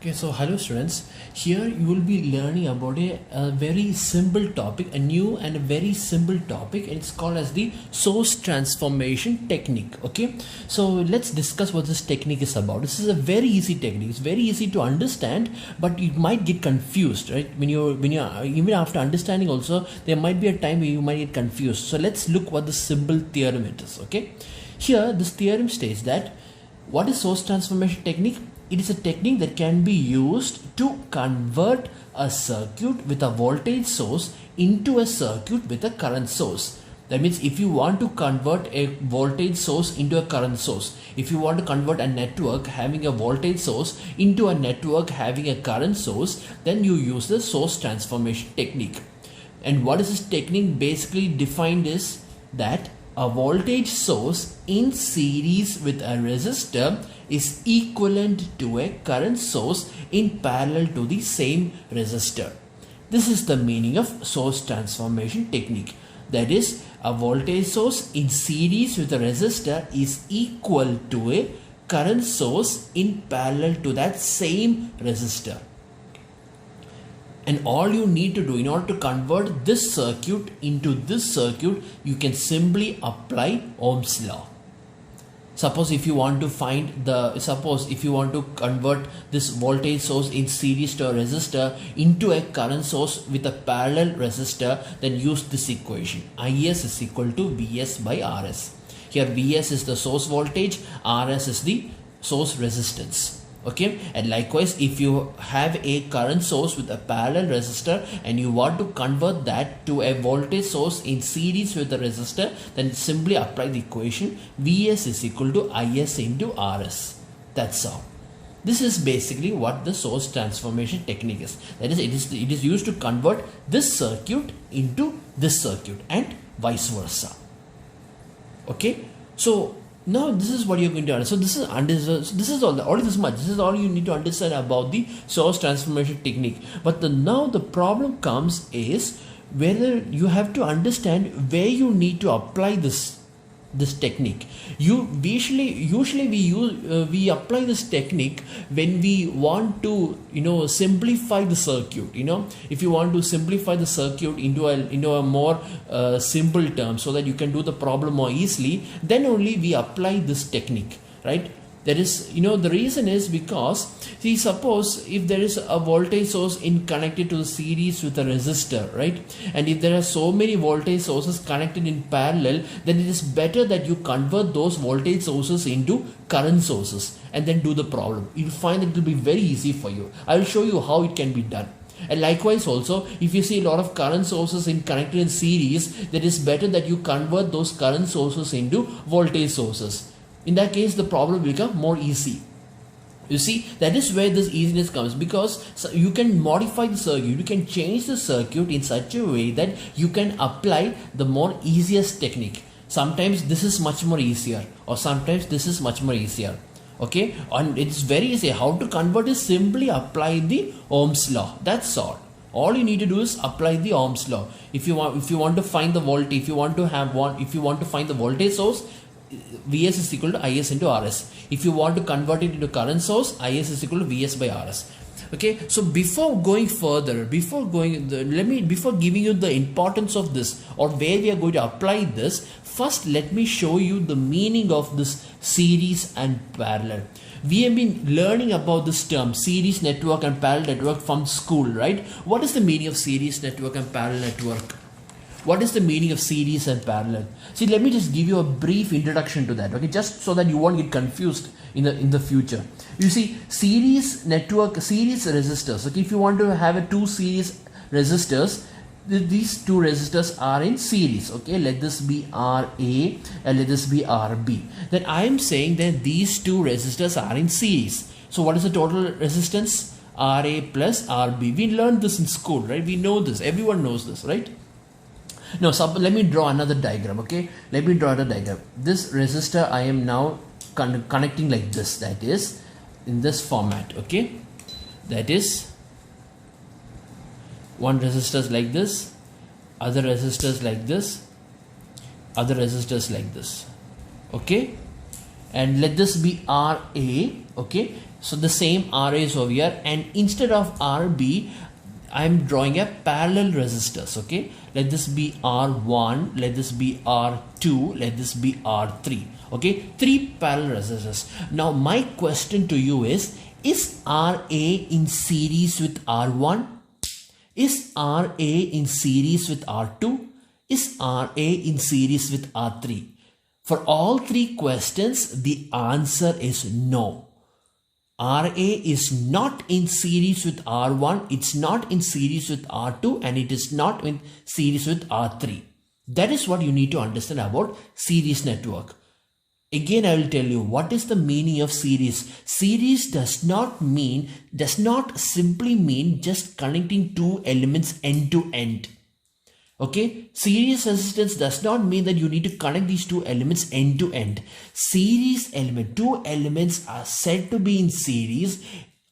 Okay, so hello students. Here you will be learning about a very simple topic, a new and a very simple topic. It's called as the source transformation technique. Okay, so let's discuss what this technique is about. This is a very easy technique. It's very easy to understand, but you might get confused, right? When you're even after understanding also, there might be a time where you might get confused. So let's look what the simple theorem it is. Okay, here this theorem states that what is source transformation technique? It is a technique that can be used to convert a circuit with a voltage source into a circuit with a current source. That means if you want to convert a voltage source into a current source, if you want to convert a network having a voltage source into a network having a current source, then you use the source transformation technique. And what is this technique basically defined is that a voltage source in series with a resistor is equivalent to a current source in parallel to the same resistor. This is the meaning of source transformation technique. That is, a voltage source in series with a resistor is equal to a current source in parallel to that same resistor. And all you need to do in order to convert this circuit into this circuit, you can simply apply Ohm's law. Suppose if you want to convert this voltage source in series to a resistor into a current source with a parallel resistor, then use this equation. Is is equal to Vs by Rs. Here Vs is the source voltage, Rs is the source resistance. Okay, and likewise if you have a current source with a parallel resistor and you want to convert that to a voltage source in series with the resistor, then simply apply the equation Vs is equal to Is into Rs. That's all. This is basically what the source transformation technique is. That is, it is used to convert this circuit into this circuit and vice versa. Okay, so now this is what you're going to understand. So this is all this much. This is all you need to understand about the source transformation technique. But now the problem comes is whether you have to understand where you need to apply this technique. Usually we apply this technique when we want to simplify the circuit. If you want to simplify the circuit into a more simple term so that you can do the problem more easily, then only we apply this technique, right? That is, the reason is because, see, suppose if there is a voltage source connected to the series with a resistor, right? And if there are so many voltage sources connected in parallel, then it is better that you convert those voltage sources into current sources and then do the problem. You'll find that it will be very easy for you. I will show you how it can be done. And likewise also, if you see a lot of current sources connected in series, then it is better that you convert those current sources into voltage sources. In that case, the problem will become more easy. You see, that is where this easiness comes, because you can modify the circuit, you can change the circuit in such a way that you can apply the more easiest technique. Sometimes this is much more easier, or sometimes this is much more easier. Okay, and it's very easy. How to convert is simply apply the Ohm's law. That's all. All you need to do is apply the Ohm's law. If you want to find the voltage, if you want to find the voltage source, Vs is equal to Is into Rs. If you want to convert it into current source, Is is equal to Vs by Rs. Okay, so before going further, before giving you the importance of this or where we are going to apply this, first let me show you the meaning of this series and parallel. We have been learning about this term series network and parallel network from school, right? What is the meaning of series network and parallel network? What is the meaning of series and parallel? See, let me just give you a brief introduction to that, okay? Just so that you won't get confused in the future. You see, series network, series resistors. Okay, if you want to have two series resistors, these two resistors are in series. Okay, let this be RA and let this be RB. Then I am saying that these two resistors are in series. So what is the total resistance? RA plus RB. We learned this in school, right? We know this. Everyone knows this, right? Now, let me draw another diagram. Okay, let me draw another diagram. This resistor I am now connecting like this. That is in this format. Okay, that is one resistors like this, other resistors like this, other resistors like this. Okay, and let this be RA. Okay, so the same RA is over here, and instead of RB I'm drawing a parallel resistors. Okay, let this be R1, let this be R2, let this be R3. Okay, 3 parallel resistors. Now my question to you is RA in series with R1? Is RA in series with R2? Is RA in series with R3? For all 3 questions, the answer is no. RA is not in series with R1, it's not in series with R2, and it is not in series with R3. That is what you need to understand about series network. Again, I will tell you what is the meaning of series. Series does not simply mean just connecting 2 elements end to end. Okay, series resistance does not mean that you need to connect these 2 elements end to end. Series element, 2 elements are said to be in series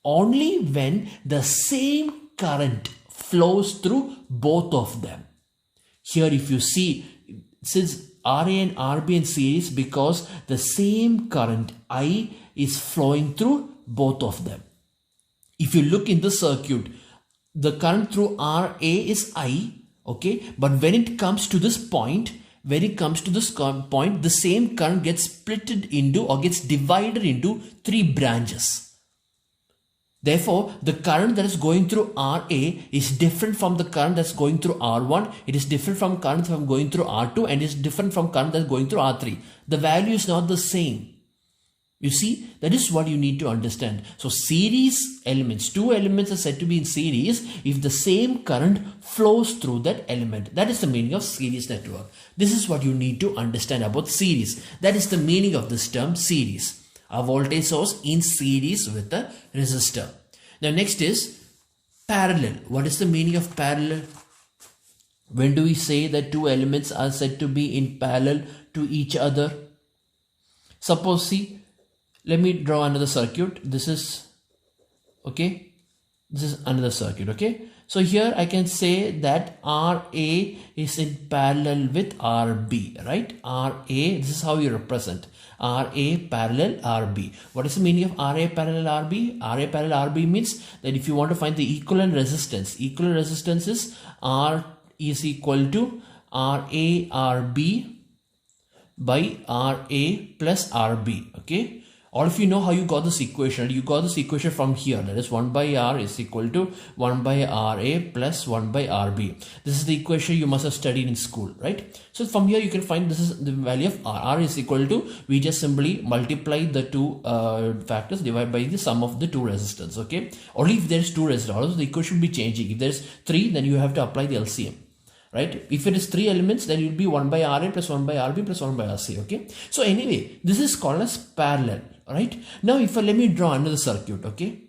only when the same current flows through both of them. Here if you see, since RA and RB in series because the same current I is flowing through both of them. If you look in the circuit, the current through RA is I. Okay, but when it comes to this point, the same current gets splitted into or gets divided into 3 branches. Therefore, the current that is going through RA is different from the current that's going through R1. It is different from current from going through R2, and is different from current that's going through R3. The value is not the same. You see, that is what you need to understand. So series elements, 2 elements are said to be in series if the same current flows through that element. That is the meaning of series network. This is what you need to understand about series. That is the meaning of this term series. A voltage source in series with a resistor. Now next is parallel. What is the meaning of parallel? When do we say that 2 elements are said to be in parallel to each other? Suppose, see, let me draw another circuit. This is, okay, this is another circuit. Okay, so here I can say that RA is in parallel with RB, right? RA, this is how you represent RA parallel RB. What is the meaning of RA parallel RB? RA parallel RB means that if you want to find the equivalent resistance is R is equal to RA RB by RA plus RB. Okay, all of you know how you got this equation. You got this equation from here, that is 1 by R is equal to 1 by RA plus 1 by RB. This is the equation you must have studied in school, right? So from here you can find this is the value of R. R is equal to, we just simply multiply the 2 factors divided by the sum of the 2 resistors. Okay, only if there is 2 resistors, also the equation will be changing. If there is 3, then you have to apply the LCM. Right? If it is 3 elements, then it will be 1 by RA plus 1 by RB plus 1 by RC. Okay. So anyway, this is called as parallel. Right? Now, let me draw another circuit. Okay.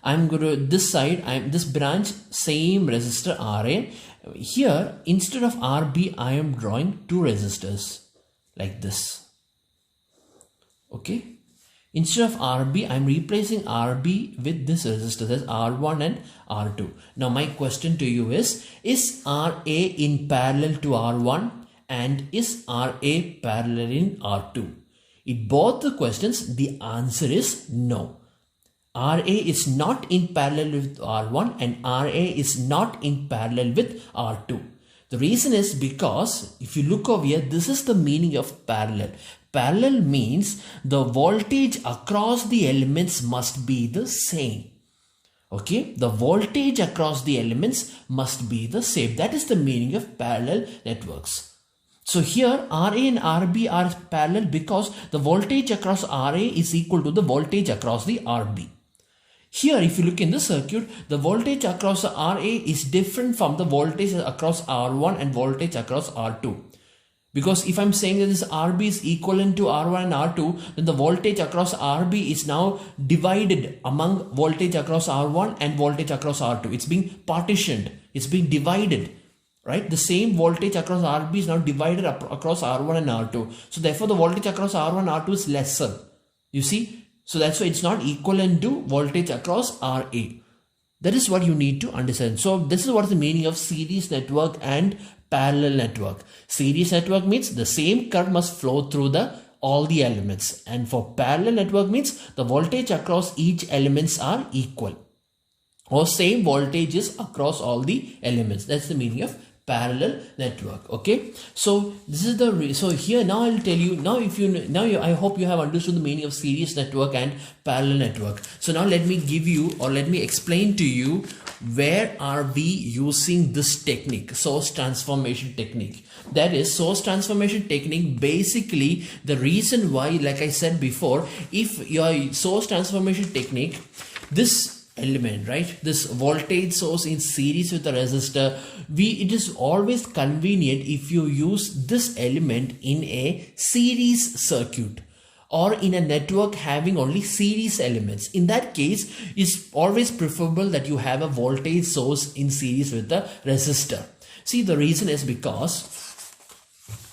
I'm going to this side. This branch, same resistor RA. Here, instead of RB, I am drawing 2 resistors like this. Okay. Instead of RB, I'm replacing RB with this resistor, that's R1 and R2. Now my question to you is RA in parallel to R1 and is RA parallel in R2? In both the questions, the answer is no. RA is not in parallel with R1 and RA is not in parallel with R2. The reason is because if you look over here, this is the meaning of parallel. Parallel means the voltage across the elements must be the same. Okay, the voltage across the elements must be the same. That is the meaning of parallel networks. So here RA and RB are parallel because the voltage across RA is equal to the voltage across the RB. Here, if you look in the circuit, the voltage across RA is different from the voltage across R1 and voltage across R2. Because if I'm saying that this RB is equivalent to R1 and R2, then the voltage across RB is now divided among voltage across R1 and voltage across R2. It's being partitioned. It's being divided. Right? The same voltage across RB is now divided across R1 and R2. So therefore, the voltage across R1 and R2 is lesser. You see? So that's why it's not equivalent to voltage across RA. That is what you need to understand. So this is what is the meaning of series network and parallel network. Series network means the same current must flow through the all the elements. And for parallel network means the voltage across each elements are equal, or same voltages across all the elements. That's the meaning of parallel network. Okay, so this is the so here now I'll tell you now. I hope you have understood the meaning of series network and parallel network. So now let me give you, or let me explain to you, where are we using this technique, source transformation technique. That is, source transformation technique, basically the reason why, like I said before, if your source transformation technique, this element, right, this voltage source in series with a resistor, it is always convenient if you use this element in a series circuit or in a network having only series elements. In that case, it's always preferable that you have a voltage source in series with a resistor. See, the reason is because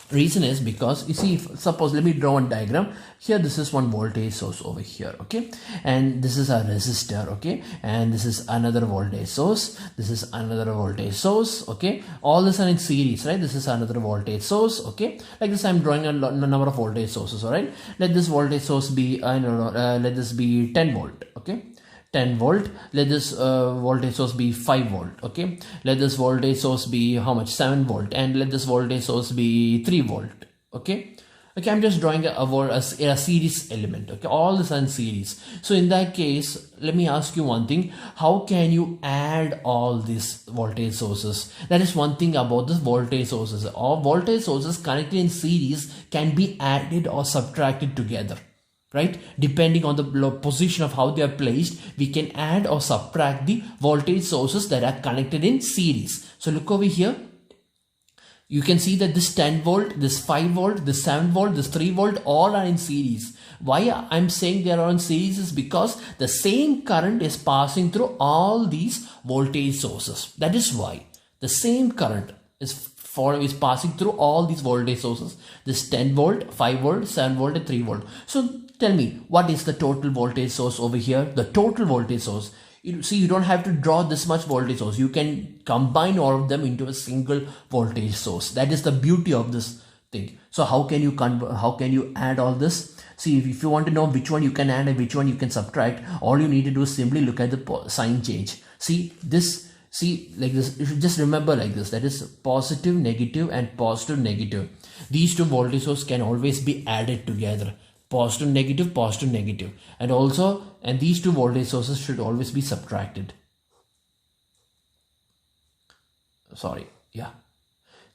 you see, suppose, let me draw a diagram here. This is one voltage source over here, okay, and this is a resistor, okay, and this is another voltage source, this is another voltage source, okay, all this are in series, right? This is another voltage source, okay, like this. I'm drawing a number of voltage sources. All right, let this voltage source be let this be 10 volt, okay, 10 volt. Let this voltage source be 5 volt, okay. Let this voltage source be how much? 7 volt. And let this voltage source be 3 volt, okay. Okay, I'm just drawing a series element, okay. All this are in series. So in that case, let me ask you one thing: how can you add all these voltage sources? That is one thing about this voltage sources. All voltage sources connected in series can be added or subtracted together, right? Depending on the position of how they are placed, we can add or subtract the voltage sources that are connected in series. So look over here. You can see that this 10 volt, this 5 volt, this 7 volt, this 3 volt, all are in series. Why I'm saying they are in series is because the same current is passing through all these voltage sources. That is why the same current is passing through all these voltage sources. This 10 volt, 5 volt, 7 volt and 3 volt. So tell me, what is the total voltage source over here? The total voltage source. See, you don't have to draw this much voltage source. You can combine all of them into a single voltage source. That is the beauty of this thing. So how can you add all this? See, if you want to know which one you can add and which one you can subtract, all you need to do is simply look at the sign change. See this. See, like this, you should just remember like this. That is positive, negative and positive, negative. These two voltage sources can always be added together. Positive, negative, positive, negative. And these two voltage sources should always be subtracted. Sorry, yeah.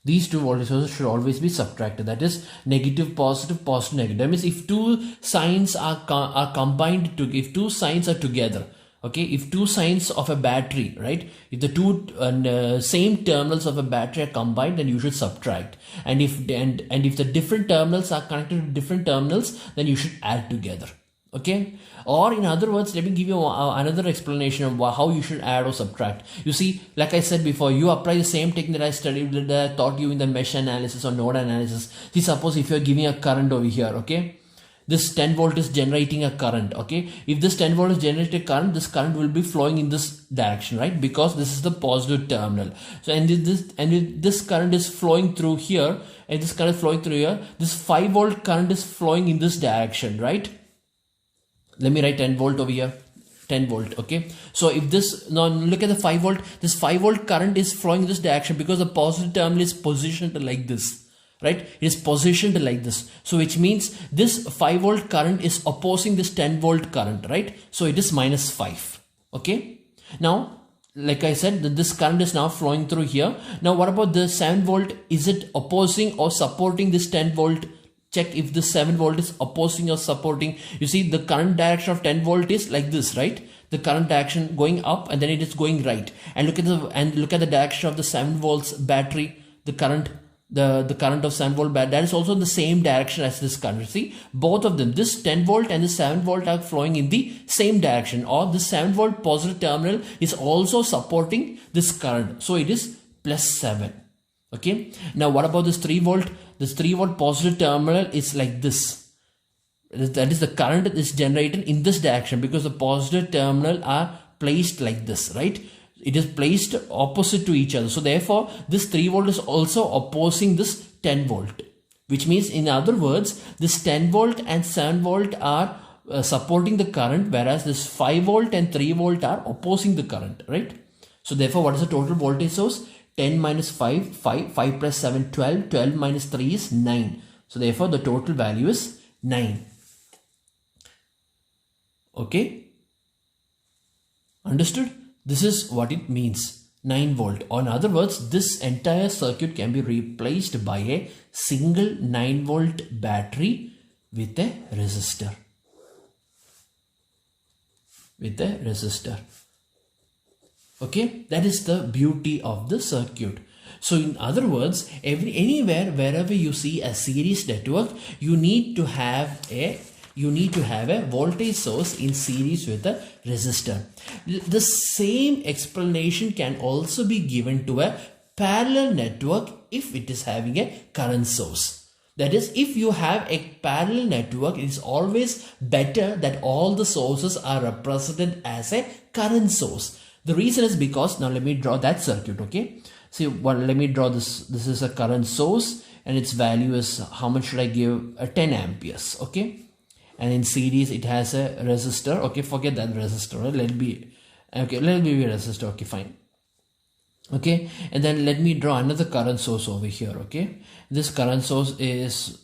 These two voltage sources should always be subtracted. That is negative, positive, positive, negative. That means if two signs are combined to, if two signs are together, okay, if two signs of a battery, right, if the two same terminals of a battery are combined, then you should subtract. And if the different terminals are connected to different terminals, then you should add together. Okay, or in other words, let me give you another explanation of how you should add or subtract. You see, like I said before, you apply the same technique that I studied, that I taught you in the mesh analysis or node analysis. See, suppose if you are giving a current over here, okay, this 10 volt is generating a current, okay. If this 10 volt is generating a current, this current will be flowing in this direction, right, because this is the positive terminal. So and this current is flowing through here, and this current is flowing through here. This 5 volt current is flowing in this direction, right. Let me write 10 volt over here, 10 volt, okay. So if this, now look at the 5 volt, this 5 volt current is flowing in this direction because the positive terminal is positioned like this, right? It is positioned like this. So which means this 5 volt current is opposing this 10 volt current, right? So it is minus 5, okay. Now, like I said, this current is now flowing through here. Now what about the 7 volt? Is it opposing or supporting this 10 volt? Check if the 7 volt is opposing or supporting. You see, the current direction of 10 volt is like this, right? The current direction going up and then it is going right. And look at the direction of the 7 volts battery. The current of 7 volt battery, that is also in the same direction as this current. See, both of them, this 10 volt and the 7 volt are flowing in the same direction, or the 7 volt positive terminal is also supporting this current. So it is plus 7. Okay. Now what about this 3 volt? This 3 volt positive terminal is like this. That is, the current is generated in this direction because the positive terminal are placed like this, right? It is placed opposite to each other. So therefore, this 3 volt is also opposing this 10 volt. which means, in other words, this 10 volt and 7 volt are supporting the current, whereas this 5 volt and 3 volt are opposing the current, right? So therefore, what is the total voltage source? 10 minus 5, 5 plus 7, 12, 12 minus 3 is 9. So therefore, the total value is 9. Okay? Understood? This is what it means, 9 volt. Or in other words, this entire circuit can be replaced by a single 9 volt battery with a resistor. Okay, that is the beauty of the circuit. So in other words, anywhere wherever you see a series network, you need to have a voltage source in series with a resistor. The same explanation can also be given to a parallel network if it is having a current source. That is, if you have a parallel network, it is always better that all the sources are represented as a current source. The reason is because, now let me draw that circuit, okay? See, let me draw this. This is a current source and its value is, how much should I give? 10 amperes, okay? And in series, it has a resistor, okay? Forget that resistor, right? Let it be a resistor, okay, fine. Okay, and then let me draw another current source over here, okay? This current source is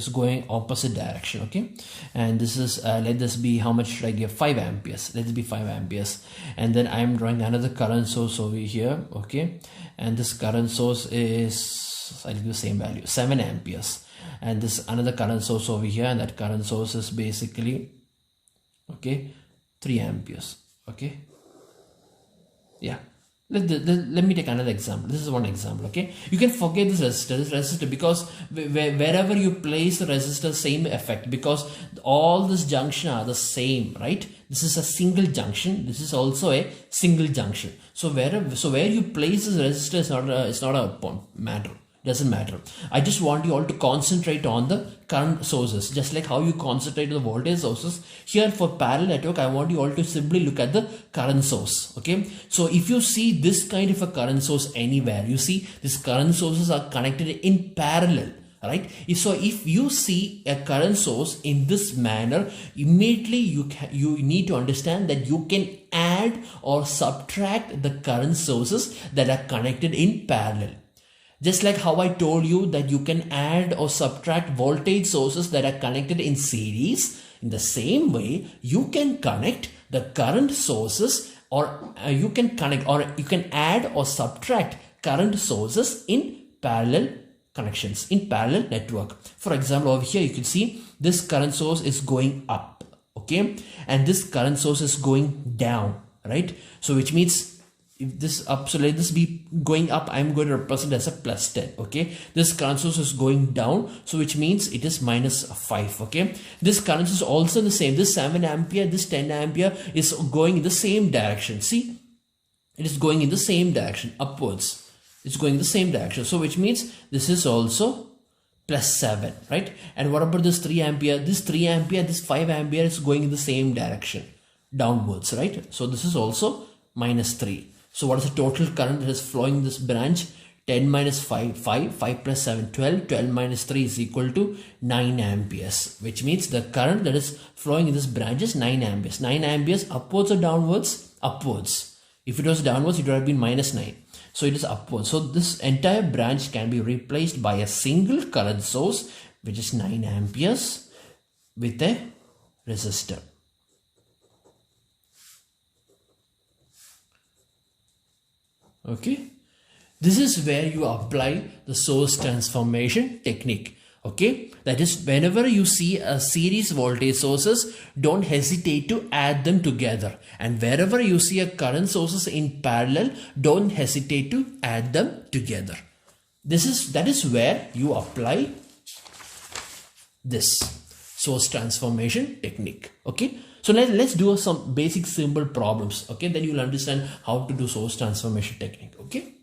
going opposite direction, okay? And this is, let this be, how much should I give? 5 amperes. Let it be 5 amperes. And then I'm drawing another current source over here, okay? And this current source is, I'll give the same value, 7 amperes. And this another current source over here, and that current source is basically, okay, 3 amperes, okay? Yeah. Let me take another example. This is one example, okay? You can forget this resistor because wherever you place the resistor, same effect, because all this junction are the same, right? This is a single junction. This is also a single junction. So where you place this resistor is not a matter. Doesn't matter. I just want you all to concentrate on the current sources, just like how you concentrate on the voltage sources. Here for parallel network, I want you all to simply look at the current source. Okay, so if you see this kind of a current source anywhere, you see these current sources are connected in parallel, right? So if you see a current source in this manner, immediately you need to understand that you can add or subtract the current sources that are connected in parallel. Just like how I told you that you can add or subtract voltage sources that are connected in series, in the same way you can connect the current sources, or you can add or subtract current sources in parallel connections, in parallel network. For example, over here you can see this current source is going up, okay, and this current source is going down, right? So which means, if this up, so let this be going up, I'm going to represent as a plus 10, okay? This current source is going down, so which means it is minus 5, okay? This current is also the same. This 7 ampere, this 10 ampere is going in the same direction. See, it is going in the same direction, upwards. It's going in the same direction. So which means this is also plus 7, right? And what about this 3 ampere? This 3 ampere, this 5 ampere is going in the same direction, downwards, right? So this is also minus 3. So what is the total current that is flowing in this branch? 10 minus 5, 5 plus 7, 12, 12 minus 3 is equal to 9 amperes, which means the current that is flowing in this branch is 9 amperes. 9 amperes, upwards or downwards? Upwards. If it was downwards, it would have been minus 9. So it is upwards. So this entire branch can be replaced by a single current source, which is 9 amperes with a resistor. Okay, this is where you apply the source transformation technique. Okay, that is, whenever you see a series voltage sources, don't hesitate to add them together, and wherever you see a current sources in parallel, don't hesitate to add them together. That is where you apply this source transformation technique. Okay, so let's do some basic simple problems. Okay, then you will understand how to do source transformation technique. Okay.